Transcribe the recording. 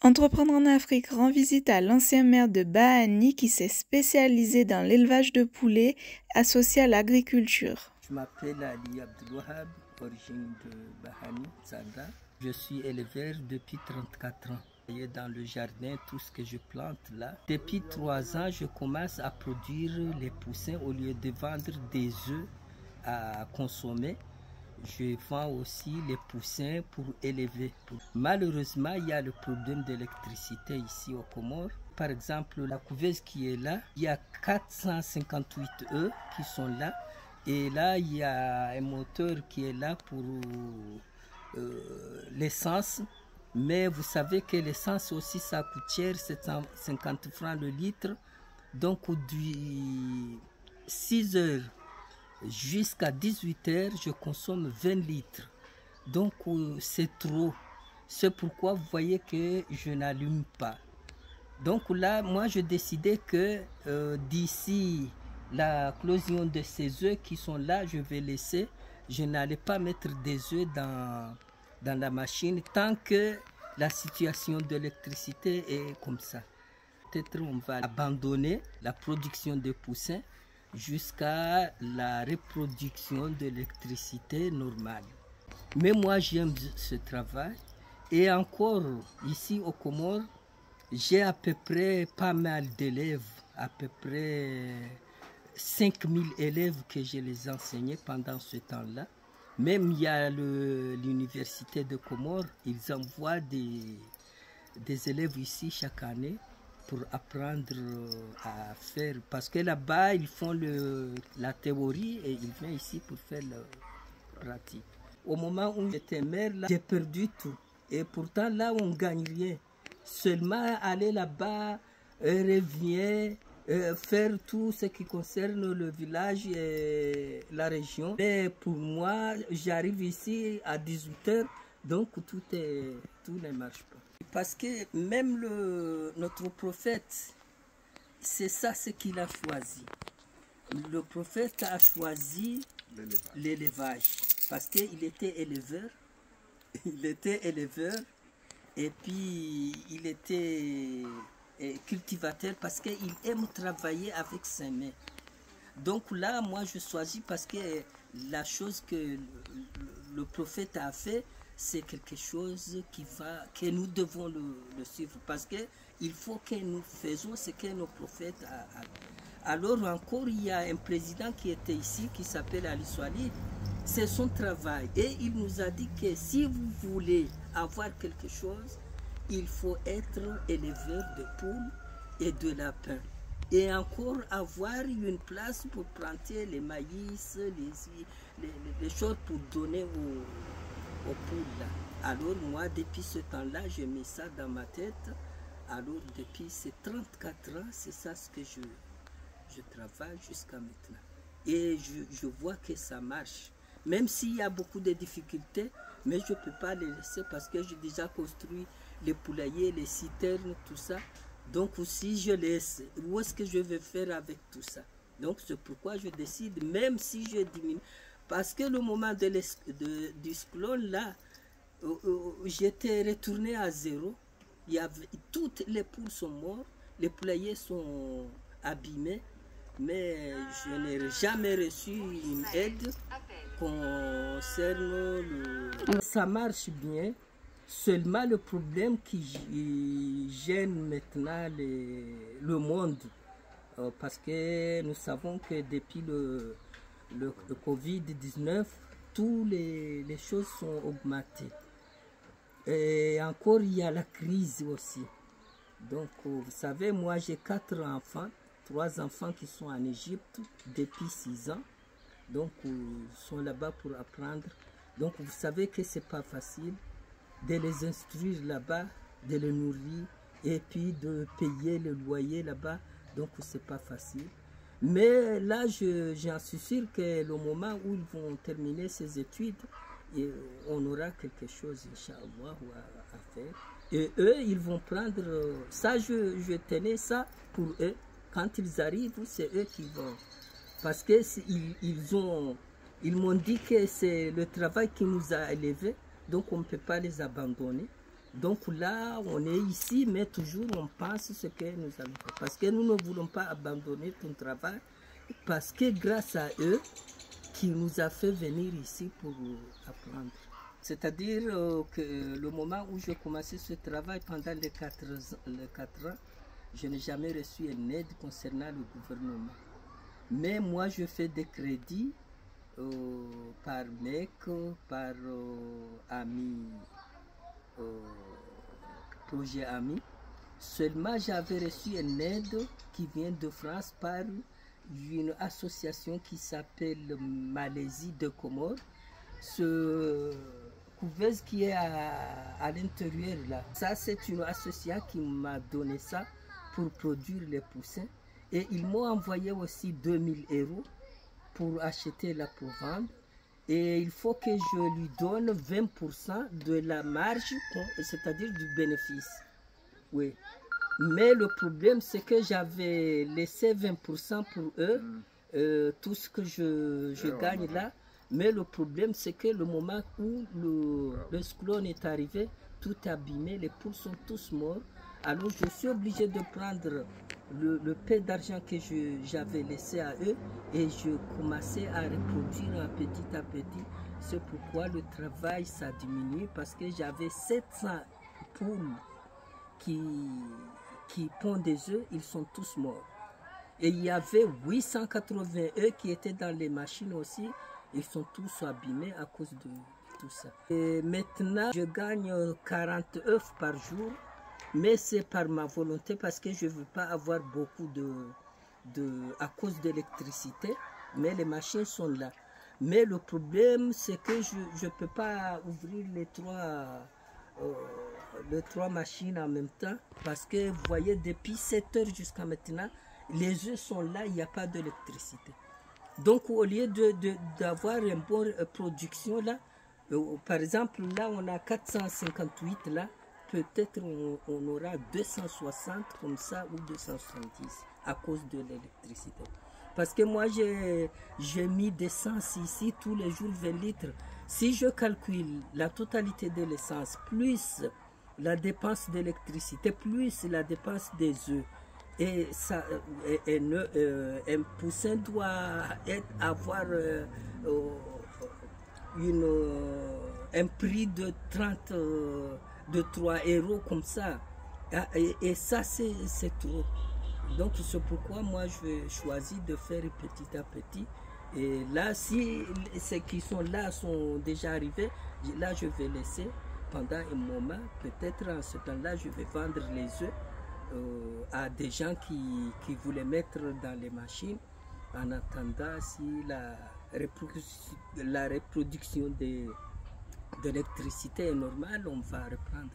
Entreprendre en Afrique rend visite à l'ancien maire de Bahani qui s'est spécialisé dans l'élevage de poulets associé à l'agriculture. Je m'appelle Ali Abdelouahab, origine de Bahani, Zaga. Je suis éleveur depuis 34 ans. Et dans le jardin, tout ce que je plante là. Depuis 3 ans, je commence à produire les poussins au lieu de vendre des œufs à consommer. Je vends aussi les poussins pour élever. Malheureusement, il y a le problème d'électricité ici aux Comores. Par exemple, la couveuse qui est là, il y a 458 œufs qui sont là. Et là, il y a un moteur qui est là pour l'essence. Mais vous savez que l'essence aussi, ça coûte cher, 750 francs le litre. Donc, du 6 heures jusqu'à 18 heures, je consomme 20 litres. Donc, c'est trop. C'est pourquoi vous voyez que je n'allume pas. Donc là, moi, je décidais que d'ici la closion de ces œufs qui sont là, je vais laisser. Je n'allais pas mettre des œufs dans la machine tant que la situation de l'électricité est comme ça. Peut-être on va abandonner la production de poussins jusqu'à la reproduction de l'électricité normale. Mais moi, j'aime ce travail. Et encore, ici au Comores, j'ai à peu près pas mal d'élèves, à peu près 5000 élèves que je les enseignais pendant ce temps-là. Même il y a l'université de Comores, ils envoient des élèves ici chaque année pour apprendre à faire. Parce que là-bas, ils font la théorie et ils viennent ici pour faire la pratique. Au moment où j'étais maire, j'ai perdu tout. Et pourtant, là, on ne gagne rien. Seulement aller là-bas, revient, faire tout ce qui concerne le village et la région. Mais pour moi, j'arrive ici à 18 h, donc tout ne marche pas. Parce que même notre prophète, c'est ça ce qu'il a choisi. Le prophète a choisi l'élevage. Parce qu'il était éleveur. Il était éleveur et puis il était cultivateur parce qu'il aime travailler avec ses mains. Donc là, moi, je choisis parce que la chose que le prophète a fait, c'est quelque chose que nous devons le suivre parce qu'il faut que nous faisons ce que nos prophètes ont. Alors encore, il y a un président qui était ici, qui s'appelle Ali Swali. C'est son travail. Et il nous a dit que si vous voulez avoir quelque chose, il faut être éleveur de poules et de lapins. Et encore avoir une place pour planter les maïs, les choses pour donner aux poules. Là. Alors moi, depuis ce temps-là, je mets ça dans ma tête. Alors depuis ces 34 ans, c'est ça ce que je travaille jusqu'à maintenant. Et je vois que ça marche. Même s'il y a beaucoup de difficultés, mais je ne peux pas les laisser parce que j'ai déjà construit les poulaillers, les citernes, tout ça. Donc si je laisse, où est-ce que je vais faire avec tout ça? Donc c'est pourquoi je décide, même si je diminue. Parce que le moment du cyclone, là, j'étais retourné à zéro. Toutes les poules sont mortes, les poulaillers sont abîmés. Mais je n'ai jamais reçu une aide concernant Ça marche bien, seulement le problème qui gêne maintenant le monde, parce que nous savons que depuis le Covid-19, toutes les choses sont augmentées. Et encore, il y a la crise aussi. Donc, vous savez, moi j'ai 4 enfants. 3 enfants qui sont en Égypte depuis 6 ans. Donc, ils sont là-bas pour apprendre. Donc, vous savez que ce n'est pas facile de les instruire là-bas, de les nourrir et puis de payer le loyer là-bas. Donc, ce n'est pas facile. Mais là, j'en suis sûr que le moment où ils vont terminer ces études, on aura quelque chose, Inch'Allah, à faire. Et eux, ils vont prendre... Ça, je tenais ça pour eux. Quand ils arrivent, c'est eux qui vont. Parce qu'ils m'ont dit que c'est le travail qui nous a élevés, donc on ne peut pas les abandonner. Donc là, on est ici, mais toujours on pense ce que nous allons faire. Parce que nous ne voulons pas abandonner ton travail, parce que grâce à eux, qui nous a fait venir ici pour apprendre. C'est-à-dire que le moment où j'ai commencé ce travail, pendant les 4 ans, je n'ai jamais reçu une aide concernant le gouvernement. Mais moi, je fais des crédits par mec, par ami, projet ami. Seulement, j'avais reçu une aide qui vient de France par une association qui s'appelle Malaisie de Comores. Ce couveuse qui est à l'intérieur là, ça c'est une association qui m'a donné ça pour produire les poussins. Et ils m'ont envoyé aussi 2000 € pour acheter la pour vendre. Et il faut que je lui donne 20% de la marge, c'est-à-dire du bénéfice. Oui. Mais le problème, c'est que j'avais laissé 20% pour eux, tout ce que je gagne là. Mais le problème, c'est que le moment où le cyclone est arrivé, tout est abîmé, les poules sont tous morts. Alors je suis obligé de prendre le peu d'argent que j'avais laissé à eux et je commençais à reproduire petit à petit. C'est pourquoi le travail ça diminue, parce que j'avais 700 poules qui pondent des œufs, ils sont tous morts. Et il y avait 880 œufs qui étaient dans les machines aussi, ils sont tous abîmés à cause de tout ça. Et maintenant, je gagne 40 œufs par jour, mais c'est par ma volonté parce que je ne veux pas avoir beaucoup à cause de l'électricité, mais les machines sont là. Mais le problème, c'est que je ne peux pas ouvrir les trois machines en même temps, parce que vous voyez, depuis 7 heures jusqu'à maintenant, les œufs sont là, il n'y a pas d'électricité. Donc au lieu d'avoir une bonne production là, par exemple là on a 458 là, peut-être on aura 260 comme ça ou 270 à cause de l'électricité. Parce que moi j'ai mis d'essence ici tous les jours 20 litres. Si je calcule la totalité de l'essence plus la dépense d'électricité plus la dépense des œufs, et ça, un poussin doit avoir un prix de 3 € comme ça. Et ça, c'est trop. Donc, c'est pourquoi moi, je choisis de faire petit à petit. Et là, si ceux qui sont là sont déjà arrivés, là, je vais laisser pendant un moment. Peut-être en ce temps-là, je vais vendre les œufs à des gens qui voulaient mettre dans les machines. En attendant, si la reproduction de l'électricité est normale, on va reprendre